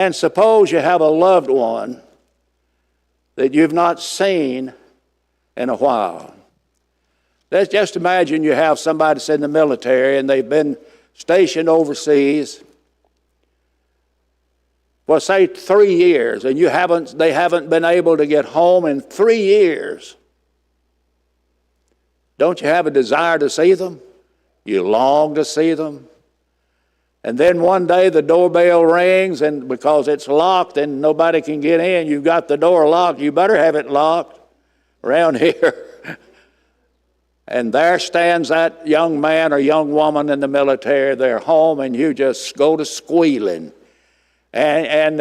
And suppose you have a loved one that you've not seen in a while. Let's just imagine you have somebody that's in the military and they've been stationed overseas for, say, 3 years, and they haven't been able to get home in 3 years. Don't you have a desire to see them? You long to see them. And then one day the doorbell rings, and because it's locked and nobody can get in, you've got the door locked. You better have it locked around here. And there stands that young man or young woman in the military. They're home, and you just go to squealing. And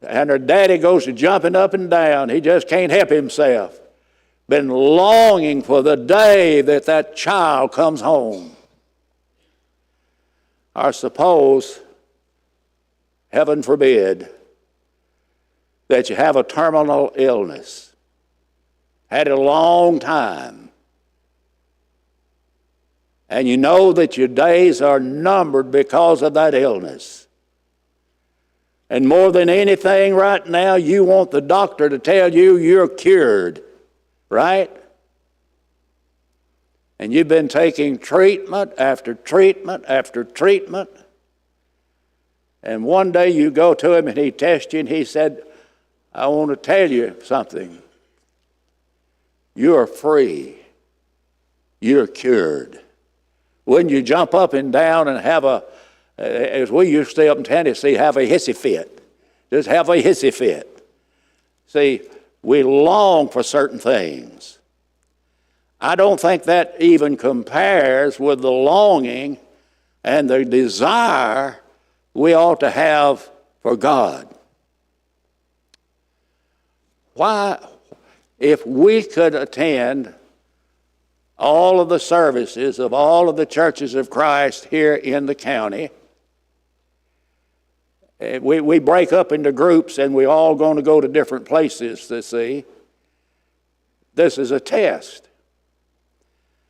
her daddy goes to jumping up and down. He just can't help himself. Been longing for the day that that child comes home. Or suppose, heaven forbid, that you have a terminal illness. Had it a long time. And you know that your days are numbered because of that illness. And more than anything right now, you want the doctor to tell you you're cured, right? And you've been taking treatment after treatment after treatment. And one day you go to him and he tests you and he said, I want to tell you something. You're free. You're cured. Wouldn't you jump up and down and have as we used to say up in Tennessee, have a hissy fit? Just have a hissy fit. See, we long for certain things. I don't think that even compares with the longing and the desire we ought to have for God. Why, if we could attend all of the services of all of the churches of Christ here in the county, we break up into groups and we're all going to go to different places to see. This is a test.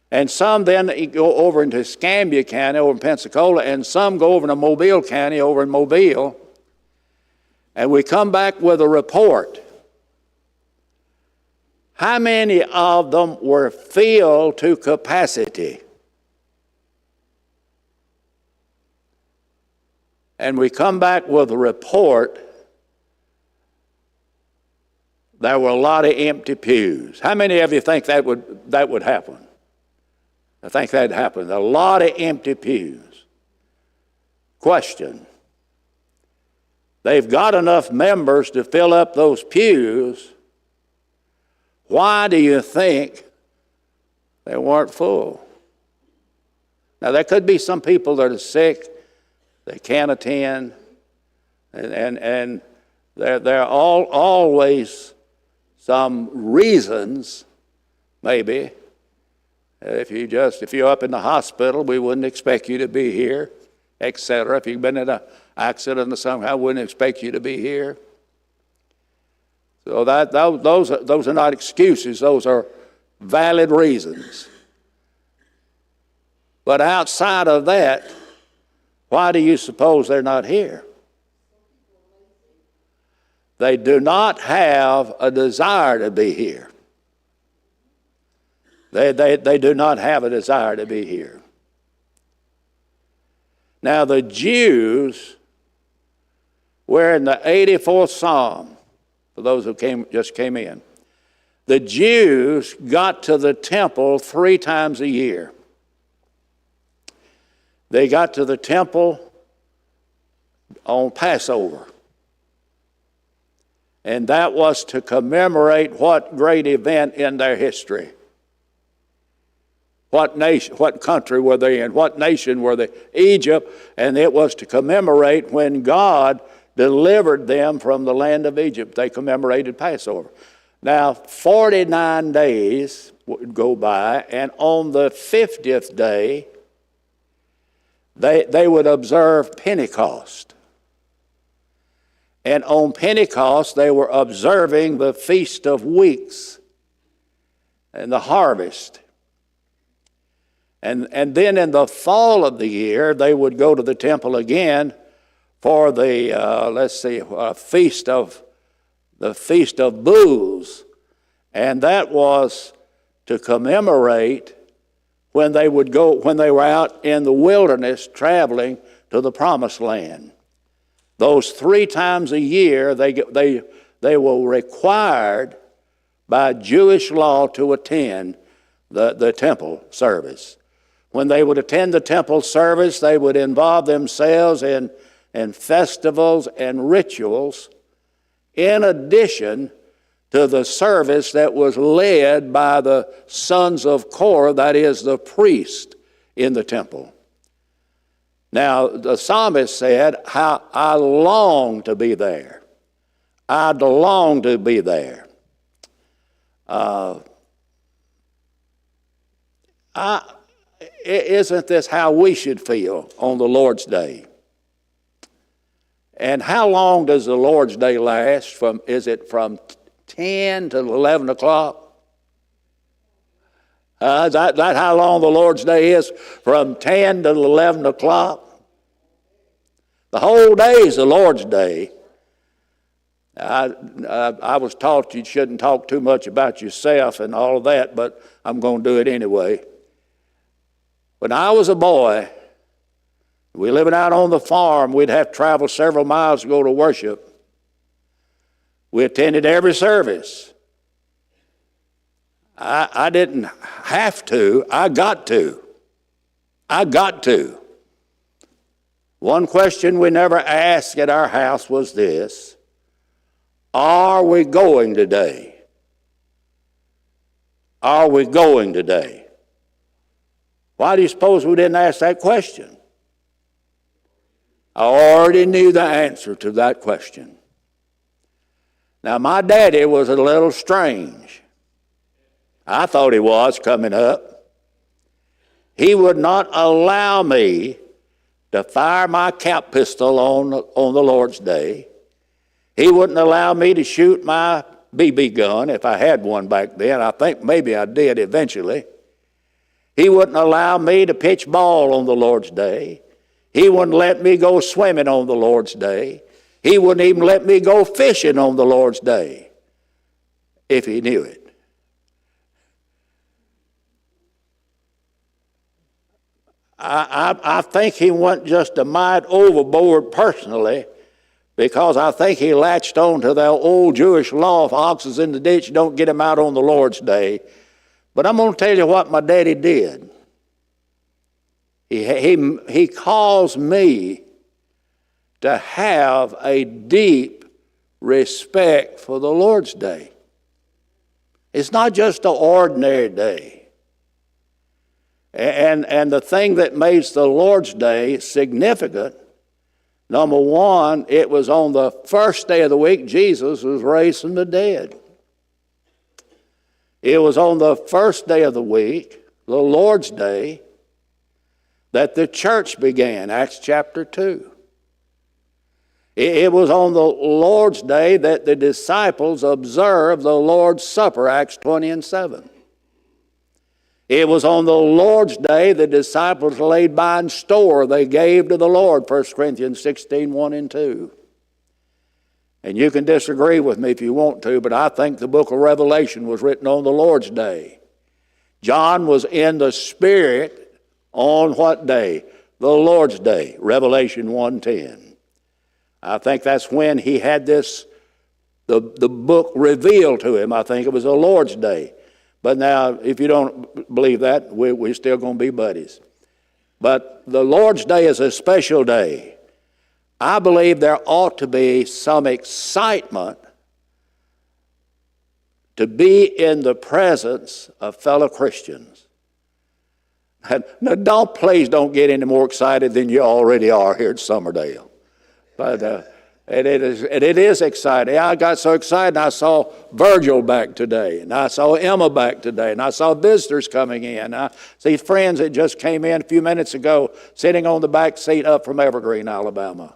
And some then go over into Escambia County over in Pensacola, and some go over to Mobile County over in Mobile. And we come back with a report. How many of them were filled to capacity? And we come back with a report. There were a lot of empty pews. How many of you think that would happen? I think that happened. A lot of empty pews. Question. They've got enough members to fill up those pews. Why do you think they weren't full? Now, there could be some people that are sick, they can't attend, and there are always some reasons, maybe. If you're up in the hospital, we wouldn't expect you to be here, etc. If you've been in an accident or something, I wouldn't expect you to be here. So those are not excuses; those are valid reasons. But outside of that, why do you suppose they're not here? They do not have a desire to be here. They do not have a desire to be here. Now the Jews were in the 84th Psalm, for those who just came in. The Jews got to the temple 3 times a year. They got to the temple on Passover. And that was to commemorate what great event in their history. What nation, what country were they in? What nation were they? Egypt. And it was to commemorate when God delivered them from the land of Egypt. They commemorated Passover. Now, 49 days would go by, and on the 50th day, they would observe Pentecost. And on Pentecost, they were observing the Feast of Weeks and the harvest. And then in the fall of the year, they would go to the temple again for the Feast of Booths, and that was to commemorate when they were out in the wilderness traveling to the Promised Land. Those 3 times a year they were required by Jewish law to attend the temple service. When they would attend the temple service, they would involve themselves in festivals and rituals in addition to the service that was led by the sons of Korah, that is, the priest in the temple. Now, the psalmist said, "How I long to be there. I long to be there." Isn't this how we should feel on the Lord's Day? And how long does the Lord's Day last? Is it from 10 to 11 o'clock? Is that how long the Lord's Day is? From 10 to 11 o'clock? The whole day is the Lord's Day. I was taught you shouldn't talk too much about yourself and all of that, but I'm going to do it anyway. When I was a boy, we living out on the farm, we'd have to travel several miles to go to worship. We attended every service. I didn't have to, I got to. I got to. One question we never asked at our house was this: are we going today? Are we going today? Why do you suppose we didn't ask that question? I already knew the answer to that question. Now, my daddy was a little strange. I thought he was coming up. He would not allow me to fire my cap pistol on the Lord's Day. He wouldn't allow me to shoot my BB gun if I had one back then. I think maybe I did eventually. He wouldn't allow me to pitch ball on the Lord's Day. He wouldn't let me go swimming on the Lord's Day. He wouldn't even let me go fishing on the Lord's Day, if he knew it. I think he went just a mite overboard personally, because I think he latched on to that old Jewish law: if oxen's in the ditch, don't get him out on the Lord's Day. But I'm going to tell you what my daddy did. He caused me to have a deep respect for the Lord's Day. It's not just an ordinary day. And the thing that makes the Lord's Day significant, number one, it was on the first day of the week Jesus was raised from the dead. It was on the first day of the week, the Lord's Day, that the church began, Acts chapter 2. It was on the Lord's Day that the disciples observed the Lord's Supper, Acts 20 and 7. It was on the Lord's Day the disciples laid by in store they gave to the Lord, 1 Corinthians 16, 1 and 2. And you can disagree with me if you want to, but I think the book of Revelation was written on the Lord's Day. John was in the Spirit on what day? The Lord's Day, Revelation 1:10. I think that's when he had the book revealed to him. I think it was the Lord's Day. But now, if you don't believe that, we're still going to be buddies. But the Lord's Day is a special day. I believe there ought to be some excitement to be in the presence of fellow Christians. Now, please don't get any more excited than you already are here at Summerdale. But it is exciting. I got so excited, I saw Virgil back today, and I saw Emma back today, and I saw visitors coming in. I see friends that just came in a few minutes ago sitting on the back seat up from Evergreen, Alabama.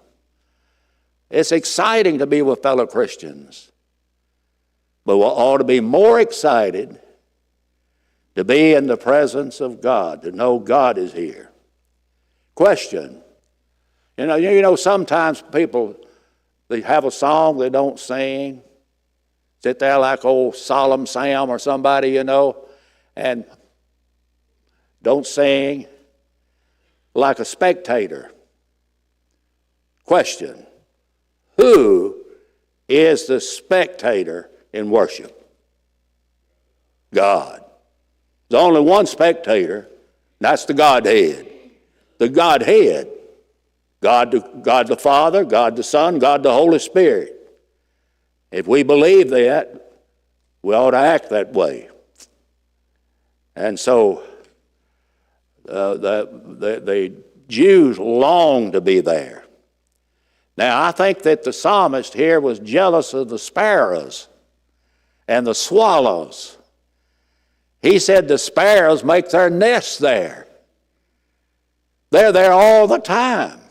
It's exciting to be with fellow Christians. But we ought to be more excited to be in the presence of God, to know God is here. Question: You know, sometimes people, they have a song they don't sing. Sit there like old Solemn Sam or somebody, and don't sing, like a spectator. Question: who is the spectator in worship? God. There's only one spectator, and that's the Godhead. The Godhead. God the Father, God the Son, God the Holy Spirit. If we believe that, we ought to act that way. And so the Jews longed to be there. Now, I think that the psalmist here was jealous of the sparrows and the swallows. He said the sparrows make their nests there. They're there all the time.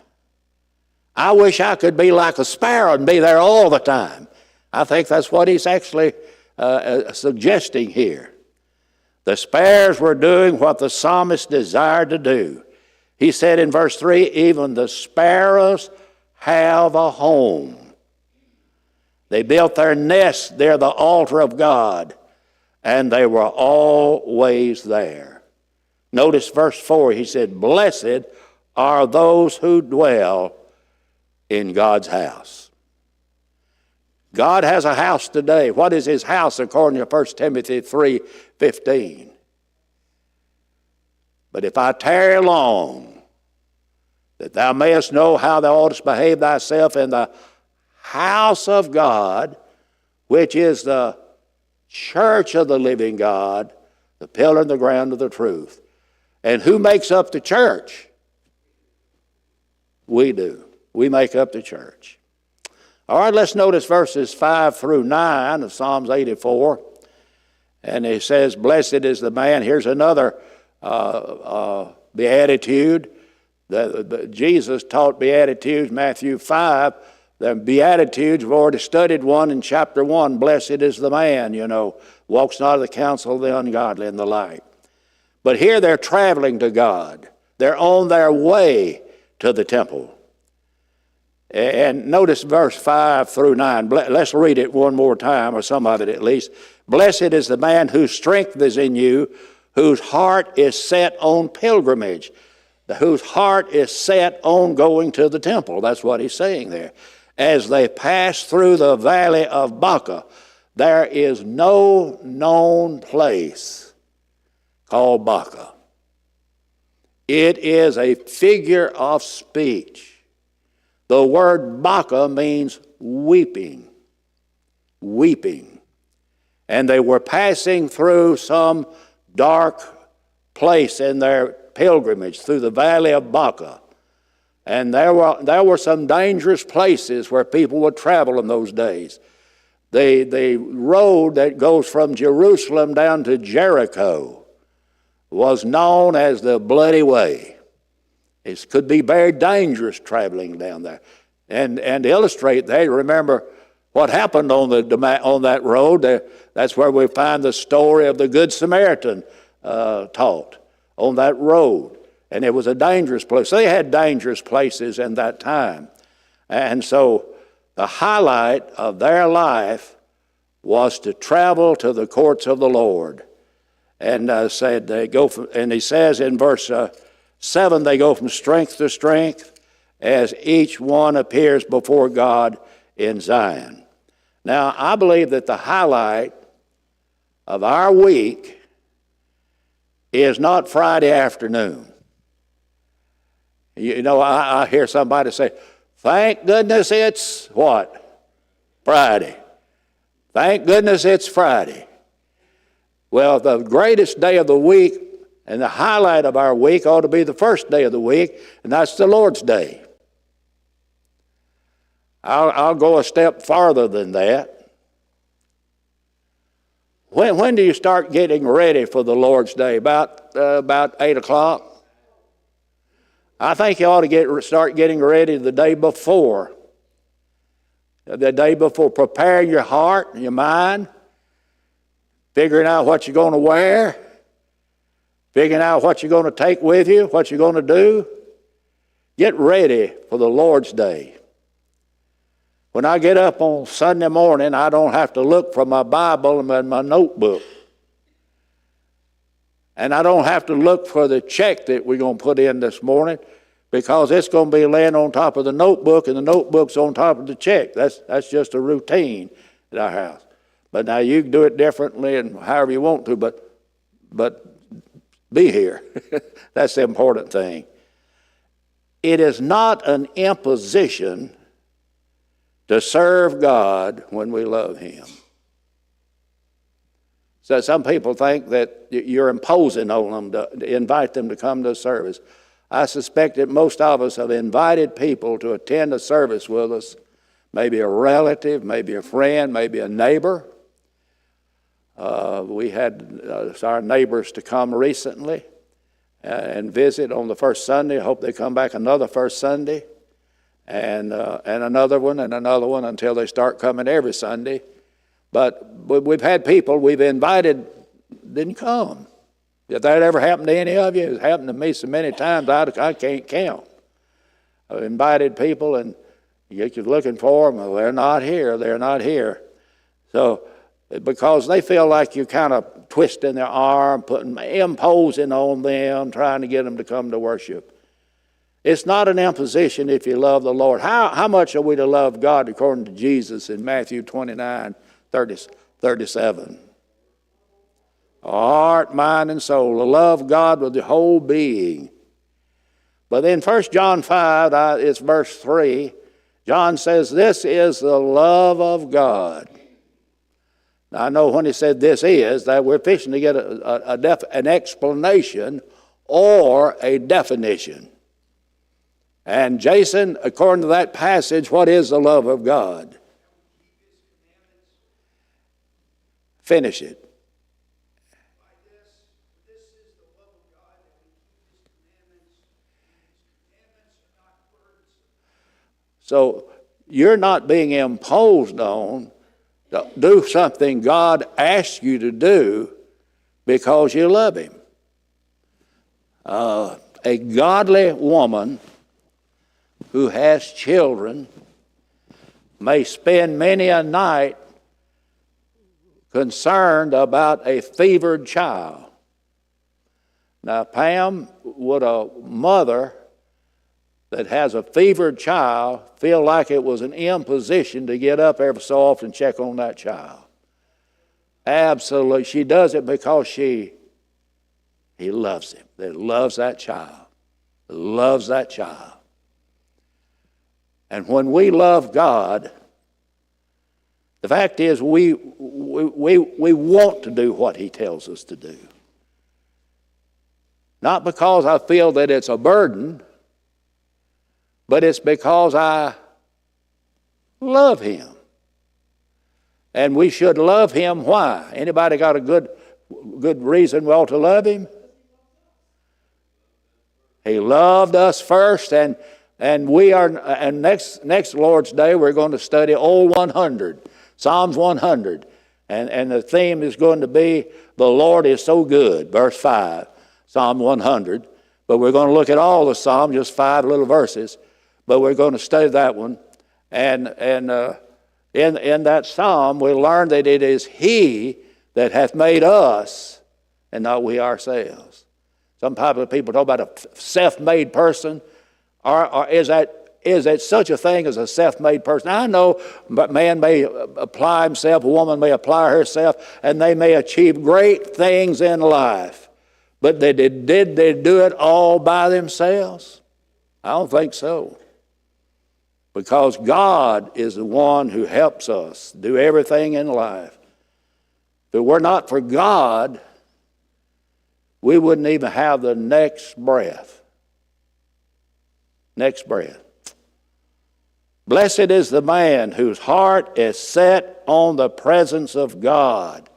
I wish I could be like a sparrow and be there all the time. I think that's what he's actually suggesting here. The sparrows were doing what the psalmist desired to do. He said in verse 3, even the sparrows have a home. They built their nests near the altar of God, and they were always there. Notice verse 4, he said, blessed are those who dwell in God's house. God has a house today. What is his house according to 1 Timothy 3:15? But if I tarry long, that thou mayest know how thou oughtest behave thyself in the house of God, which is the church of the living God, the pillar and the ground of the truth. And who makes up the church? We do. We make up the church. All right, let's notice verses 5 through 9 of Psalms 84. And it says, blessed is the man. Here's another beatitude. Jesus taught beatitudes, Matthew 5. The beatitudes, we've already studied one in chapter 1. Blessed is the man, walks not of the counsel of the ungodly and the like. But here they're traveling to God. They're on their way to the temple. And notice verse 5 through 9. Let's read it one more time, or some of it at least. Blessed is the man whose strength is in you, whose heart is set on pilgrimage, whose heart is set on going to the temple. That's what he's saying there. As they pass through the valley of Baca, there is no known place called Baca. It is a figure of speech. The word Baca means weeping, weeping. And they were passing through some dark place in their pilgrimage, through the valley of Baca. And there were some dangerous places where people would travel in those days. The road that goes from Jerusalem down to Jericho was known as the Bloody Way. It could be very dangerous traveling down there. And to illustrate that, remember what happened on that road. That's where we find the story of the Good Samaritan taught on that road. And it was a dangerous place. They had dangerous places in that time. And so the highlight of their life was to travel to the courts of the Lord. And said they go from, and he says in verse 7, they go from strength to strength as each one appears before God in Zion. Now, I believe that the highlight of our week is not Friday afternoon. I hear somebody say, thank goodness it's what? Friday. Thank goodness it's Friday. Well, the greatest day of the week and the highlight of our week ought to be the first day of the week, and that's the Lord's Day. I'll go a step farther than that. When do you start getting ready for the Lord's Day? About 8 o'clock? I think you ought to start getting ready the day before. The day before, preparing your heart and your mind, figuring out what you're going to wear, figuring out what you're going to take with you, what you're going to do. Get ready for the Lord's Day. When I get up on Sunday morning, I don't have to look for my Bible and my notebook. And I don't have to look for the check that we're going to put in this morning, because it's going to be laying on top of the notebook, and the notebook's on top of the check. That's just a routine at our house. But now you can do it differently and however you want to, but be here. That's the important thing. It is not an imposition to serve God when we love Him. So some people think that you're imposing on them to invite them to come to a service. I suspect that most of us have invited people to attend a service with us, maybe a relative, maybe a friend, maybe a neighbor. We had our neighbors to come recently and visit on the first Sunday. I hope they come back another first Sunday, and another one until they start coming every Sunday. But we've had people we've invited didn't come. If that ever happened to any of you, it's happened to me so many times I can't count. I've invited people and you're looking for them, well, they're not here. So, because they feel like you're kind of twisting their arm, imposing on them, trying to get them to come to worship. It's not an imposition if you love the Lord. How much are we to love God according to Jesus in Matthew 29:37? Heart, mind, and soul, to love God with the whole being. But in 1 John 5, it's verse 3, John says, this is the love of God. Now, I know when he said this is, that we're fixing to get an explanation or a definition. And Jason, according to that passage, what is the love of God? Finish it. So you're not being imposed on to do something God asks you to do because you love Him. A godly woman who has children may spend many a night concerned about a fevered child. Now, Pam, would a mother that has a fevered child feel like it was an imposition to get up every so often and check on that child? Absolutely. She does it because he loves him. That loves that child. Loves that child. And when we love God, the fact is we want to do what He tells us to do. Not because I feel that it's a burden, but it's because I love Him. And we should love Him. Why? Anybody got a good reason we ought to love Him? He loved us first, and next Lord's Day we're going to study Old 100, Psalms 100. And the theme is going to be, the Lord is so good, verse 5, Psalm 100. But we're going to look at all the Psalms, just 5 little verses. But we're going to study that one. And in that psalm, we learn that it is He that hath made us, and not we ourselves. Some people talk about a self-made person. Is that such a thing as a self-made person? I know, but man may apply himself, a woman may apply herself, and they may achieve great things in life. But did they do it all by themselves? I don't think so. Because God is the one who helps us do everything in life. If it were not for God, we wouldn't even have the next breath. Next breath. Blessed is the man whose heart is set on the presence of God,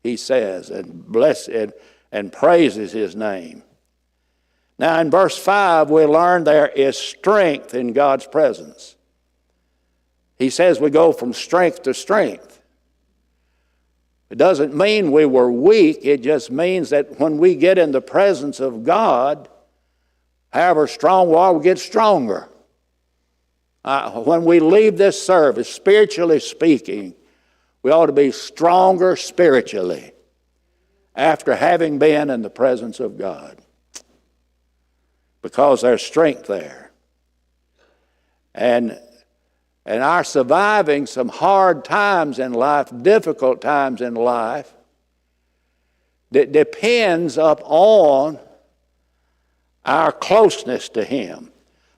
he says, and and praises His name. Now in verse 5, we learn there is strength in God's presence. He says we go from strength to strength. It doesn't mean we were weak. It just means that when we get in the presence of God, However strong we are, we get stronger. When we leave this service, spiritually speaking, we ought to be stronger spiritually after having been in the presence of God, because there's strength there. And our surviving some hard times in life, difficult times in life, that depends upon our closeness to Him.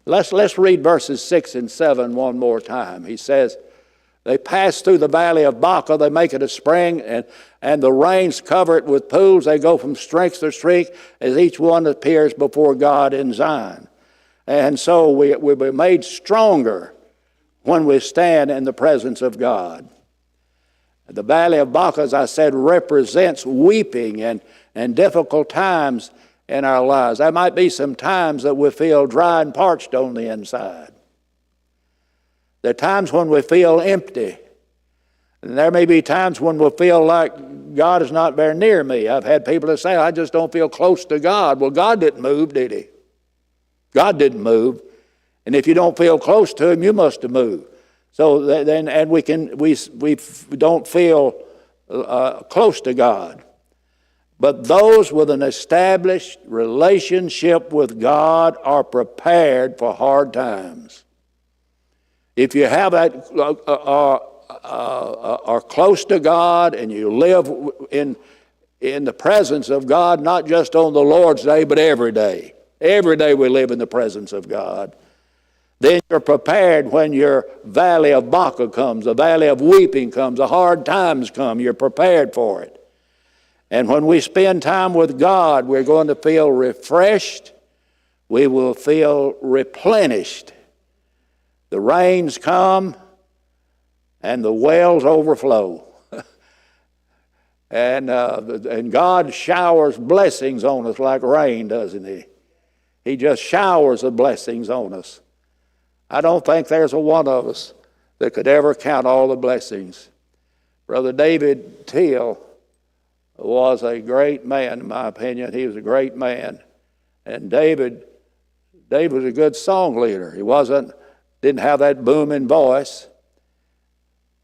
Let's read verses 6 and 7 one more time. He says, they pass through the valley of Baca, they make it a spring, and the rains cover it with pools. They go from strength to strength as each one appears before God in Zion. And so we're made stronger when we stand in the presence of God. The valley of Baca, as I said, represents weeping and difficult times in our lives. There might be some times that we feel dry and parched on the inside. There are times when we feel empty. And there may be times when we feel like God is not very near me. I've had people that say, I just don't feel close to God. Well, God didn't move, did He? God didn't move. And if you don't feel close to Him, you must have moved. So then, and we don't feel close to God. But those with an established relationship with God are prepared for hard times. If you have that, are close to God and you live in the presence of God, not just on the Lord's Day, but every day. Every day we live in the presence of God. Then you're prepared when your valley of Baca comes, the valley of weeping comes, the hard times come. You're prepared for it. And when we spend time with God, we're going to feel refreshed. We will feel replenished. The rains come and the wells overflow. And God showers blessings on us like rain, doesn't He? He just showers the blessings on us. I don't think there's a one of us that could ever count all the blessings. Brother David Till was a great man, in my opinion. He was a great man. And David was a good song leader. He didn't have that booming voice.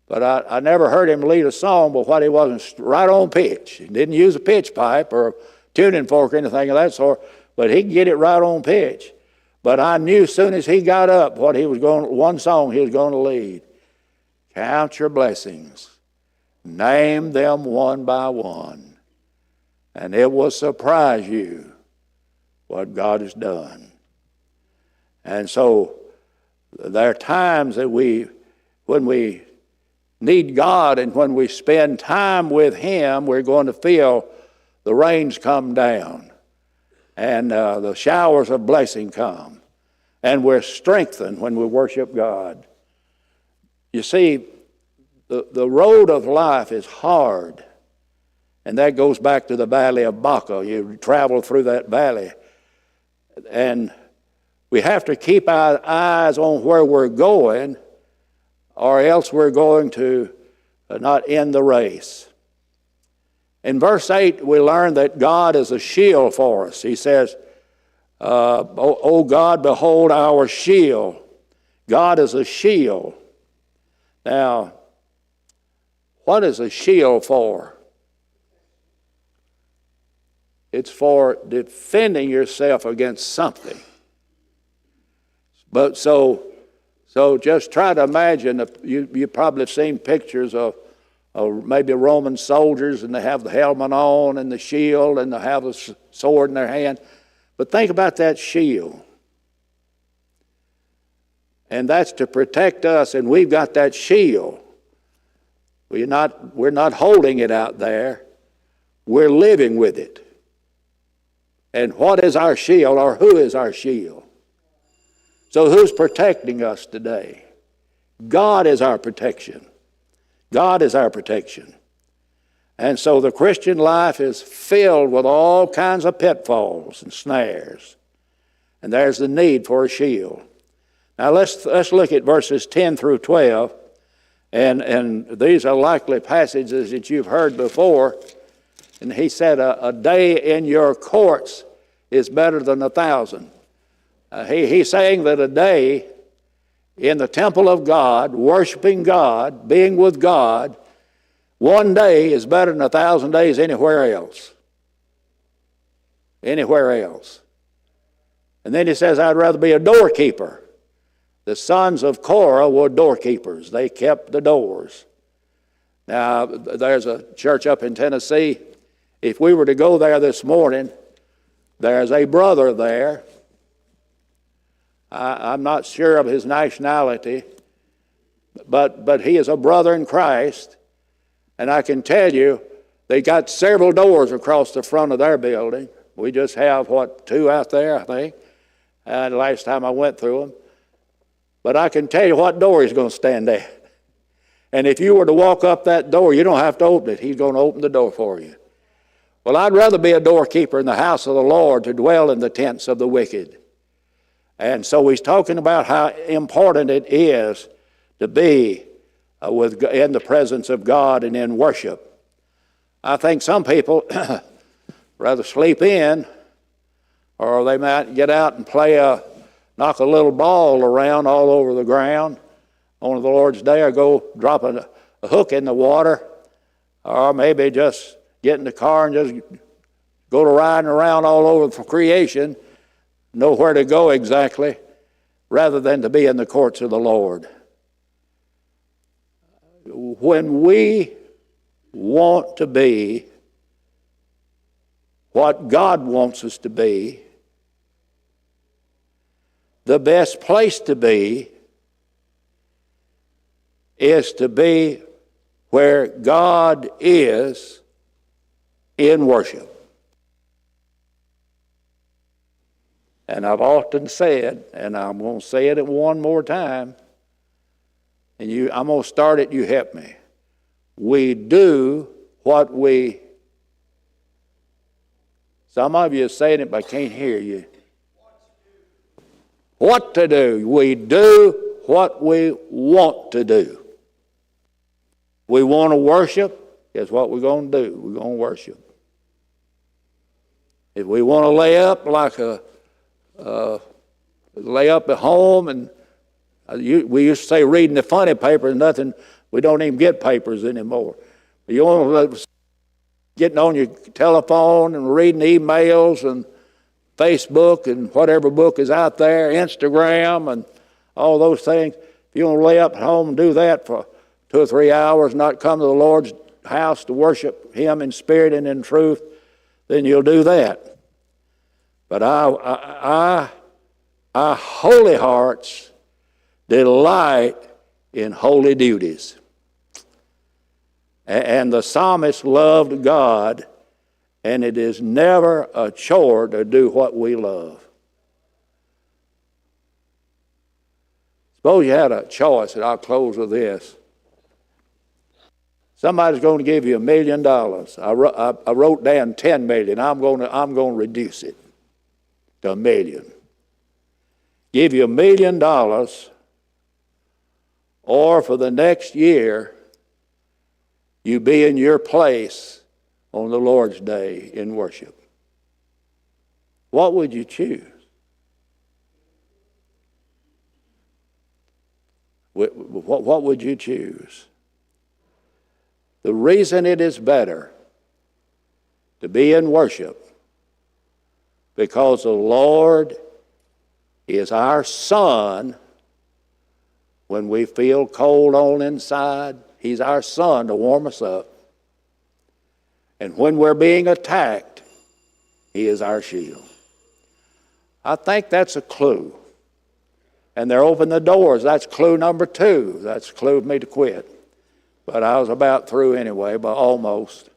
But I never heard him lead a song, but what he wasn't right on pitch. He didn't use a pitch pipe or a tuning fork or anything of that sort, but he could get it right on pitch. But I knew as soon as he got up one song he was going to lead. Count your blessings. Name them one by one, and it will surprise you what God has done. And so there are times that when we need God and when we spend time with Him, we're going to feel the rains come down and the showers of blessing come. And we're strengthened when we worship God. You see, the road of life is hard. And that goes back to the valley of Baca. You travel through that valley. And we have to keep our eyes on where we're going, or else we're going to not end the race. In verse 8, we learn that God is a shield for us. He says, O God, behold our shield. God is a shield. Now, what is a shield for? It's for defending yourself against something. But so just try to imagine, you probably have seen pictures of maybe Roman soldiers, and they have the helmet on and the shield, and they have a sword in their hand. But think about that shield. And that's to protect us, and we've got that shield. We're not holding it out there. We're living with it. And what is our shield, or who is our shield? So who's protecting us today? God is our protection. God is our protection. And so the Christian life is filled with all kinds of pitfalls and snares. And there's the need for a shield. Now let's look at verses 10 through 12. And these are likely passages that you've heard before. And he said, a day in your courts is better than 1,000. He's saying that a day in the temple of God, worshiping God, being with God, one day is better than 1,000 days anywhere else. Anywhere else. And then he says, I'd rather be a doorkeeper. The sons of Korah were doorkeepers. They kept the doors. Now, there's a church up in Tennessee. If we were to go there this morning, there's a brother there. I'm not sure of his nationality, but he is a brother in Christ. And I can tell you, they got several doors across the front of their building. We just have, two out there, I think. The last time I went through them. But I can tell you what door he's going to stand at. And if you were to walk up that door, you don't have to open it. He's going to open the door for you. Well, I'd rather be a doorkeeper in the house of the Lord to dwell in the tents of the wicked. And so he's talking about how important it is to be in the presence of God and in worship. I think some people rather sleep in, or they might get out and knock a little ball around all over the ground on the Lord's day, or go drop a hook in the water, or maybe just get in the car and just go to riding around all over for creation, know where to go exactly, rather than to be in the courts of the Lord. When we want to be what God wants us to be, the best place to be is to be where God is in worship. And I've often said, and I'm going to say it one more time, and I'm going to start it, you help me. We do what some of you are saying it, but I can't hear you. What to do. We do what we want to do. We want to worship, guess what we're going to do? We're going to worship. If we want to lay up lay up at home, and we used to say reading the funny papers, nothing. We don't even get papers anymore. You want to getting on your telephone and reading emails and Facebook and whatever book is out there, Instagram and all those things. If you want to lay up at home and do that for 2 or 3 hours, not come to the Lord's house to worship Him in spirit and in truth, then you'll do that. But our holy hearts delight in holy duties. And the psalmist loved God, and it is never a chore to do what we love. Suppose you had a choice, and I'll close with this. Somebody's going to give you $1 million. I wrote down 10 million. I'm going to reduce it to $1 million. Give you $1 million, or for the next year, you be in your place on the Lord's day in worship. What would you choose? What would you choose? The reason it is better to be in worship, because the Lord is our sun when we feel cold on inside. He's our sun to warm us up. And when we're being attacked, He is our shield. I think that's a clue. And they're opening the doors. That's clue number 2. That's clue of me to quit. But I was about through anyway, but almost.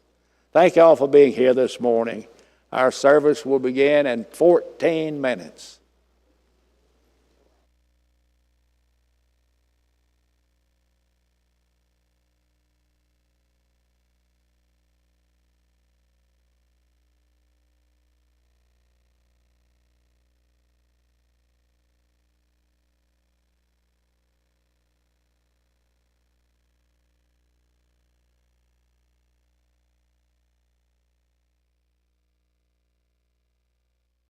Thank you all for being here this morning. Our service will begin in 14 minutes.